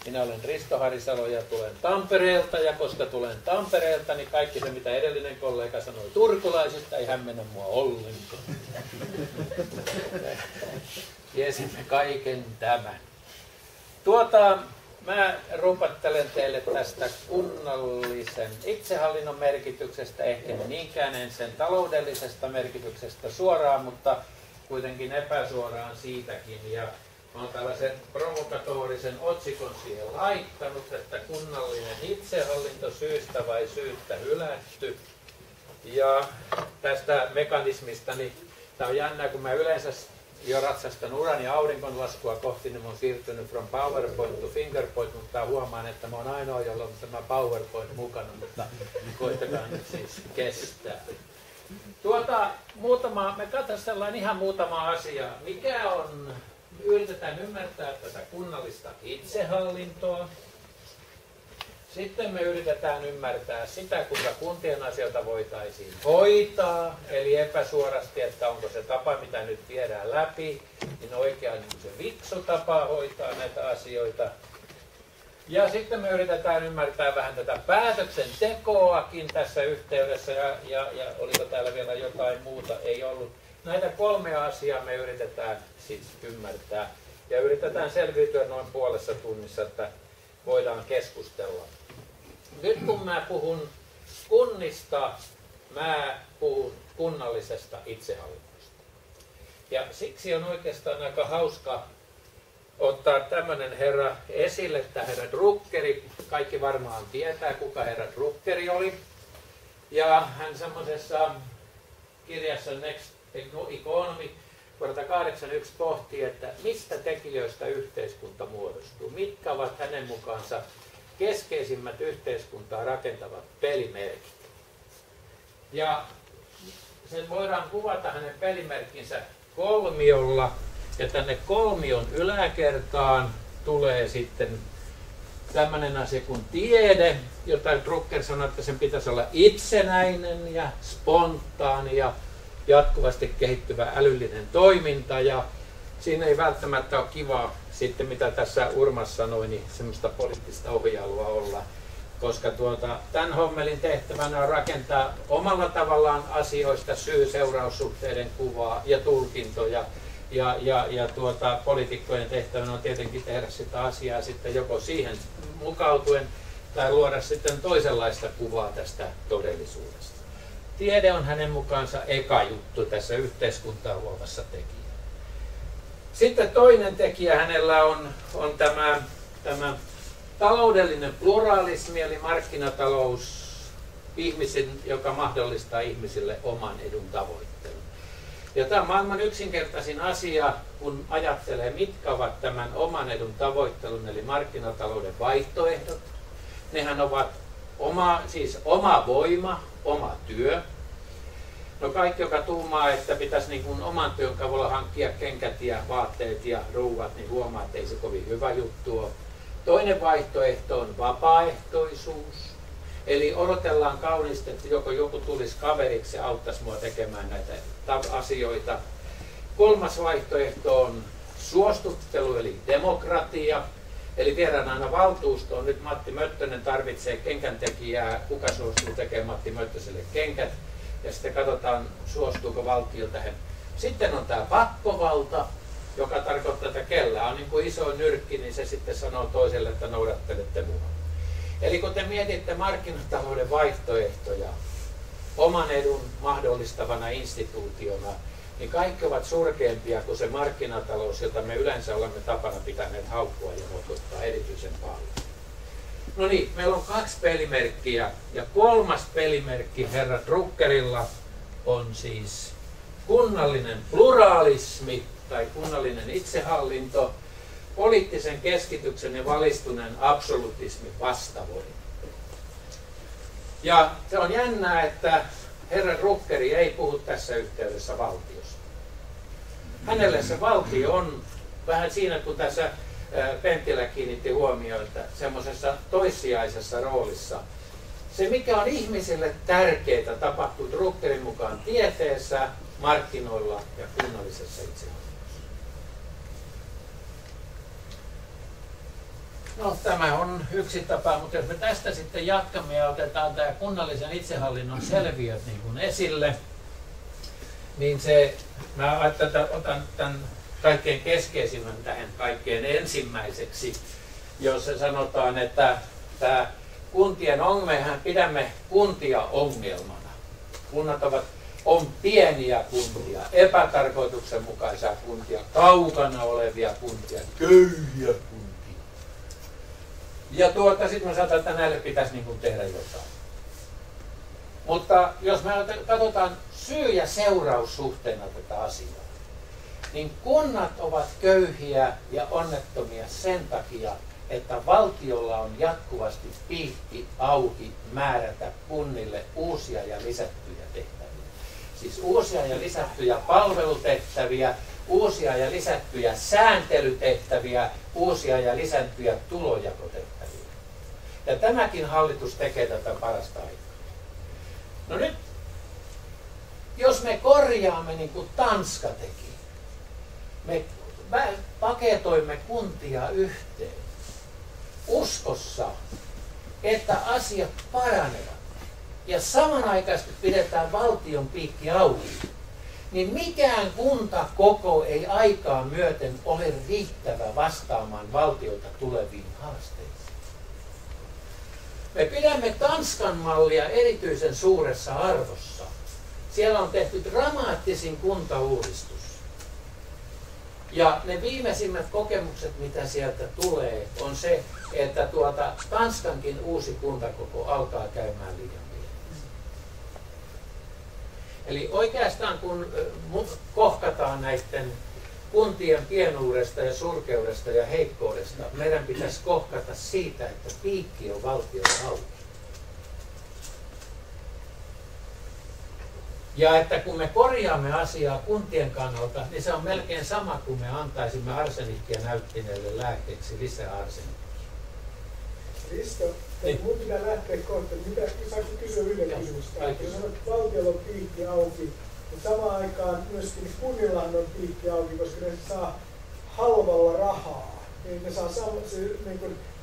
Minä olen Risto Harisalo ja tulen Tampereelta, ja koska tulen Tampereelta, niin kaikki se, mitä edellinen kollega sanoi turkulaisista, ei hämmennä mua ollenkaan. Tiesimme kaiken tämän. Mä rupattelen teille tästä kunnallisen itsehallinnon merkityksestä, ehkä niinkään en sen taloudellisesta merkityksestä suoraan, mutta kuitenkin epäsuoraan siitäkin. Ja mä oon tällaisen provokatorisen otsikon siihen laittanut, että kunnallinen itsehallinto syystä vai syyttä hylätty. Ja tästä mekanismista, niin tää on jännää, kun mä yleensä jo ratsastan uran ja aurinkonlaskua kohti, niin mä oon siirtynyt from PowerPoint to Fingerpoint, mutta huomaan, että mä oon ainoa, jolla on tämä PowerPoint mukana, mutta koittakaa nyt siis kestää. Me katsotaan ihan muutama asia. Mikä on, yritetään ymmärtää tätä kunnallista itsehallintoa. Sitten me yritetään ymmärtää sitä, kuinka kuntien asioita voitaisiin hoitaa, eli epäsuorasti, että onko se tapa, mitä nyt viedään läpi, niin oikein se viksu tapa hoitaa näitä asioita. Ja sitten me yritetään ymmärtää vähän tätä päätöksentekoakin tässä yhteydessä, ja oliko täällä vielä jotain muuta, ei ollut. Näitä 3 asiaa me yritetään siis ymmärtää, ja yritetään selviytyä noin puolessa tunnissa, että voidaan keskustella. Nyt kun mä puhun kunnista, mä puhun kunnallisesta itsehallinnosta. Ja siksi on oikeastaan aika hauska ottaa tämmöinen herra esille, että herra Druckeri, kaikki varmaan tietää, kuka herra Druckeri oli. Ja hän semmoisessa kirjassa Next Economy vuodelta 1981 pohti, että mistä tekijöistä yhteiskunta muodostuu, mitkä ovat hänen mukaansa keskeisimmät yhteiskuntaa rakentavat pelimerkit. Ja sen voidaan kuvata hänen pelimerkkinsä kolmiolla, ja tänne kolmion yläkertaan tulee sitten tämmöinen asia kuin tiede, jota Drucker sanoi, että sen pitäisi olla itsenäinen ja spontaani ja jatkuvasti kehittyvä älyllinen toiminta, ja siinä ei välttämättä ole kivaa sitten, mitä tässä Urmas sanoi, niin semmoista poliittista ohjailua olla, koska tämän hommelin tehtävänä on rakentaa omalla tavallaan asioista syy-seuraussuhteiden kuvaa ja tulkintoja, ja poliitikkojen tehtävänä on tietenkin tehdä sitä asiaa sitten joko siihen mukautuen tai luoda sitten toisenlaista kuvaa tästä todellisuudesta. Tiede on hänen mukaansa eka juttu tässä yhteiskuntaa luovassa tekijässä. Sitten toinen tekijä hänellä on tämä taloudellinen pluralismi, eli markkinatalous, joka mahdollistaa ihmisille oman edun tavoittelun. Ja tämä on maailman yksinkertaisin asia, kun ajattelee, mitkä ovat tämän oman edun tavoittelun, eli markkinatalouden vaihtoehdot. Nehän ovat oma voima, oma työ. No kaikki, joka tuumaa, että pitäisi niin kuin oman työn kavulla hankkia kenkät ja vaatteet ja ruuat, niin huomaa, että ei se kovin hyvä juttu ole. Toinen vaihtoehto on vapaaehtoisuus. Eli odotellaan kauniisti, että joku tulisi kaveriksi ja auttaisi mua tekemään näitä asioita. Kolmas vaihtoehto on suostuttelu, eli demokratia. Eli viedään aina valtuustoon. Nyt Matti Möttönen tarvitsee kenkäntekijää. Kuka suostuu tekemään Matti Möttöselle kenkät? Ja sitten katsotaan, suostuuko valtio tähän. Sitten on tämä pakkovalta, joka tarkoittaa, että kellä on niin kuin iso nyrkki, niin se sitten sanoo toiselle, että noudattelette mua. Eli kun te mietitte markkinatalouden vaihtoehtoja oman edun mahdollistavana instituutiona, niin kaikki ovat surkeampia kuin se markkinatalous, jota me yleensä olemme tapana pitäneet haukkua ja moitottaa erityisen paljon. No niin, meillä on 2 pelimerkkiä, ja 3. pelimerkki herra Druckerilla on siis kunnallinen pluralismi tai kunnallinen itsehallinto, poliittisen keskityksen ja valistuneen absolutismin vastavoima. Ja se on jännää, että herra Druckeri ei puhu tässä yhteydessä valtiosta. Hänelle se valtio on vähän siinä, kun tässä Penttilä kiinnitti huomioon, että semmoisessa toissijaisessa roolissa. Se, mikä on ihmisille tärkeää, tapahtuu Druckerin mukaan tieteessä, markkinoilla ja kunnallisessa itsehallinnossa. No tämä on yksi tapa, mutta jos me tästä sitten jatkamme ja otetaan tämä kunnallisen itsehallinnon selviöt niin kuin esille, niin mä otan tämän kaikkein keskeisimmän tähän kaikkein ensimmäiseksi, jossa sanotaan, että tämä kuntien mehän pidämme kuntia ongelmana. Kunnat on pieniä kuntia, epätarkoituksenmukaisia kuntia, kaukana olevia kuntia, köyhiä kuntia. Ja sitten me sanotaan, että näille pitäisi niin kuin tehdä jotain. Mutta jos me katsotaan syy- ja seuraussuhteena tätä asiaa, niin kunnat ovat köyhiä ja onnettomia sen takia, että valtiolla on jatkuvasti piikki auki määrätä kunnille uusia ja lisättyjä tehtäviä. Siis uusia ja lisättyjä palvelutehtäviä, uusia ja lisättyjä sääntelytehtäviä, uusia ja lisättyjä tulonjakotehtäviä. Ja tämäkin hallitus tekee tätä parasta aikaa. No nyt, jos me korjaamme niin kuin Tanska teki, me paketoimme kuntia yhteen uskossa, että asiat paranevat ja samanaikaisesti pidetään valtion piikki auki, niin mikään kuntakoko ei aikaa myöten ole riittävä vastaamaan valtiolta tuleviin haasteisiin. Me pidämme Tanskan mallia erityisen suuressa arvossa. Siellä on tehty dramaattisin kuntauudistus. Ja ne viimeisimmät kokemukset, mitä sieltä tulee, on se, että Tanskankin uusi kuntakoko alkaa käymään liian pieneksi. Eli oikeastaan kun kohkataan näiden kuntien pienuudesta ja surkeudesta ja heikkoudesta, meidän pitäisi kohkata siitä, että piikki on valtion auki. Ja että kun me korjaamme asiaa kuntien kannalta, niin se on melkein sama kuin me antaisimme arsenikkia näyttineelle lääkkeeksi lisää arsenikkia. Risto, mun pitää lähteä kohta. Saanko kysyä yhden kysymystä? Jos sanot, että valtiolla on piikki auki, mutta samaan aikaan myöskin kunnillahan on piikki auki, koska ne saa halvalla rahaa. Niin ne saa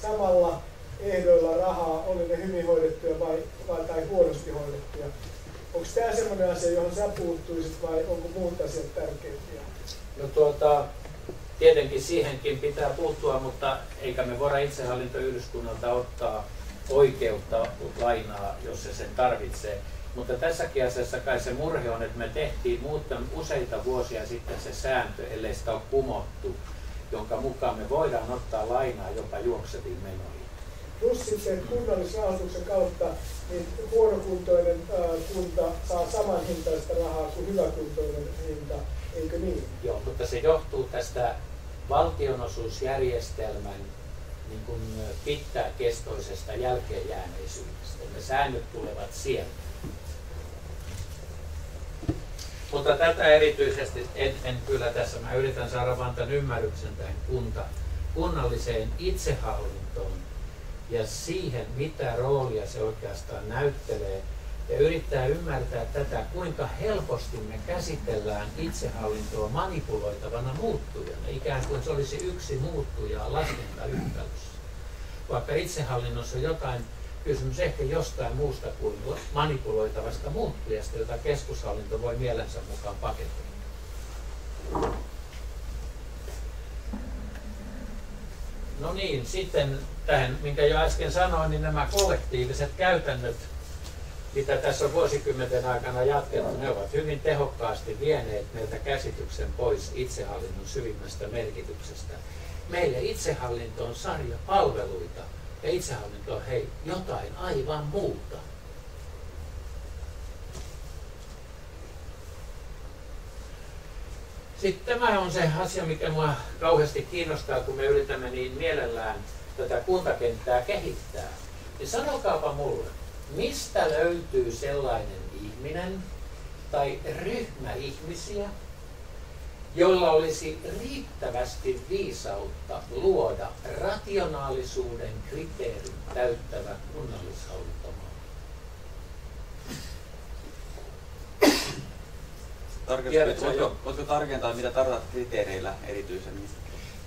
samalla ehdoilla rahaa, oli ne hyvin hoidettuja tai huonosti hoidettuja. Onko tämä sellainen asia, johon sä puuttuisit vai onko muut asiat tärkeimpiä? No tietenkin siihenkin pitää puuttua, mutta eikä me voida itsehallintoyhdyskunnalta ottaa oikeutta lainaa, jos se sen tarvitsee. Mutta tässäkin asiassa kai se murhe on, että me tehtiin useita vuosia sitten se sääntö, ellei sitä ole kumottu, jonka mukaan me voidaan ottaa lainaa jopa juokseviin menoihin. Plus sitten kunnallisrahoituksen kautta niin huonokuntoinen kunta saa saman hintaista rahaa kuin hyväkuntoinen hinta, eikö niin? Joo, mutta se johtuu tästä valtionosuusjärjestelmän niin kuin pitkäkestoisesta jälkeenjääneisyydestä. Ne säännöt tulevat sieltä. Mutta tätä erityisesti en kyllä tässä. Mä yritän saada vain tämän ymmärryksen tähän kunnalliseen itsehallintoon ja siihen, mitä roolia se oikeastaan näyttelee. Ja yrittää ymmärtää tätä, kuinka helposti me käsitellään itsehallintoa manipuloitavana muuttujana, ikään kuin se olisi yksi muuttuja laskentayhtälössä. Vaikka itsehallinnossa on jotain kysymys ehkä jostain muusta kuin manipuloitavasta muuttujasta, jota keskushallinto voi mielensä mukaan paketoida. No niin, sitten tähän, minkä jo äsken sanoin, niin nämä kollektiiviset käytännöt, mitä tässä on vuosikymmenten aikana jatkettu, ne ovat hyvin tehokkaasti vieneet meiltä käsityksen pois itsehallinnon syvimmästä merkityksestä. Meille itsehallinto on sarja palveluita ja itsehallinto on jotain aivan muuta. Sitten tämä on se asia, mikä minua kauheasti kiinnostaa, kun me yritämme niin mielellään tätä kuntakenttää kehittää. Niin sanokaapa mulle, mistä löytyy sellainen ihminen tai ryhmä ihmisiä, jolla olisi riittävästi viisautta luoda rationaalisuuden kriteerin täyttävä kunnallishallintomalli? Voitko tarkentaa, mitä tarkoitat kriteereillä erityisemmin?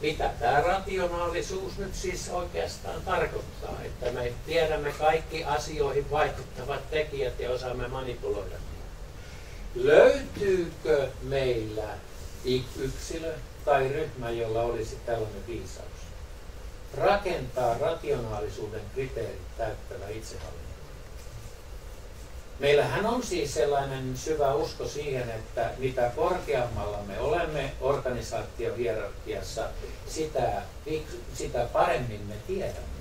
mitä tämä rationaalisuus nyt siis oikeastaan tarkoittaa, että me tiedämme kaikki asioihin vaikuttavat tekijät ja osaamme manipuloida niitä. Löytyykö meillä yksilö tai ryhmä, jolla olisi tällainen viisaus? Rakentaa rationaalisuuden kriteerit täyttävä itsehallinto. Meillähän on siis sellainen syvä usko siihen, että mitä korkeammalla me olemme organisaatiohierarkiassa, sitä paremmin me tiedämme.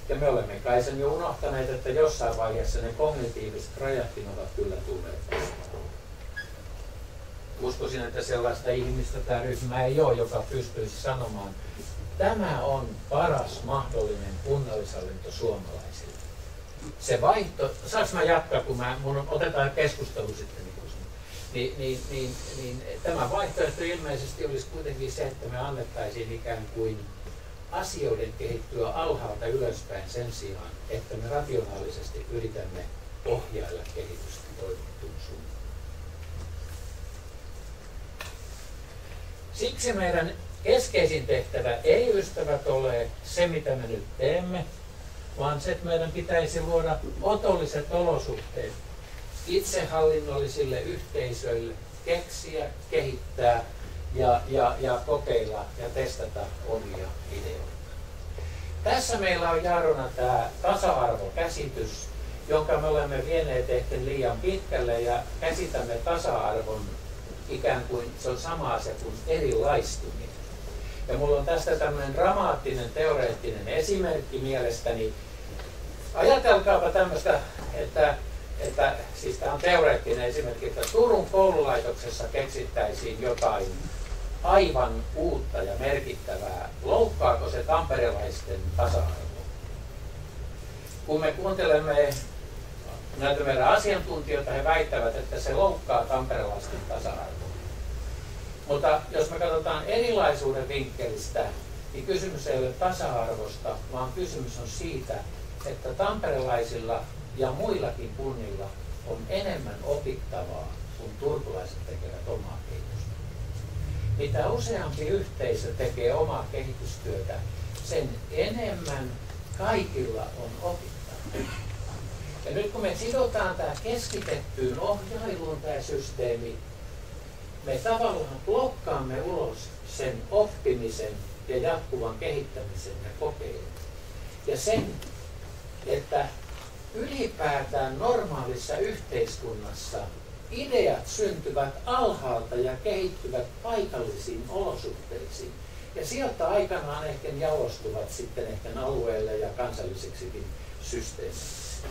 Ja me olemme kai sen jo unohtaneet, että jossain vaiheessa ne kognitiiviset rajatkin ovat kyllä tulleet vastaan. Uskoisin, että sellaista ihmistä tämä ryhmä ei ole, joka pystyisi sanomaan, tämä on paras mahdollinen kunnallishallinto suomalaisille. Se vaihto, saanko mä jatkaa, kun otetaan keskustelu sitten, niin tämä vaihtoehto ilmeisesti olisi kuitenkin se, että me annettaisiin ikään kuin asioiden kehittyä alhaalta ylöspäin sen sijaan, että me rationaalisesti yritämme ohjailla kehitystä toivottuun suuntaan. Siksi meidän keskeisin tehtävä ei, ystävät, ole se, mitä me nyt teemme, vaan se, että meidän pitäisi luoda otolliset olosuhteet itsehallinnollisille yhteisöille keksiä, kehittää ja kokeilla ja testata omia ideoita. Tässä meillä on jarruna tämä tasa-arvokäsitys, jonka me olemme vieneet ehkä liian pitkälle ja käsitämme tasa-arvon ikään kuin se on sama asia kuin erilaistuminen. Ja mulla on tästä tämmöinen dramaattinen, teoreettinen esimerkki mielestäni. Ajatelkaapa tämmöistä, että siis tämä on teoreettinen esimerkki, että Turun koululaitoksessa keksittäisiin jotain aivan uutta ja merkittävää. Loukkaako se tamperelaisten tasa-arvoa? Kun me kuuntelemme näitä meidän asiantuntijoita, he väittävät, että se loukkaa tamperelaisten tasa-arvoa. Mutta jos me katsotaan erilaisuuden vinkkelistä, niin kysymys ei ole tasa-arvosta, vaan kysymys on siitä, että tamperelaisilla ja muillakin kunnilla on enemmän opittavaa, kun turkulaiset tekevät omaa kehitystä. Mitä useampi yhteisö tekee omaa kehitystyötä, sen enemmän kaikilla on opittavaa. Ja nyt kun me sidotaan tämä keskitettyyn ohjailuun tämä systeemi, me tavallaan blokkaamme ulos sen oppimisen ja jatkuvan kehittämisen ja kokeilun. Ja sen, että ylipäätään normaalissa yhteiskunnassa ideat syntyvät alhaalta ja kehittyvät paikallisiin olosuhteisiin. Ja sieltä aikanaan ehkä jalostuvat sitten ehkä alueelle ja kansalliseksikin systeemiksi.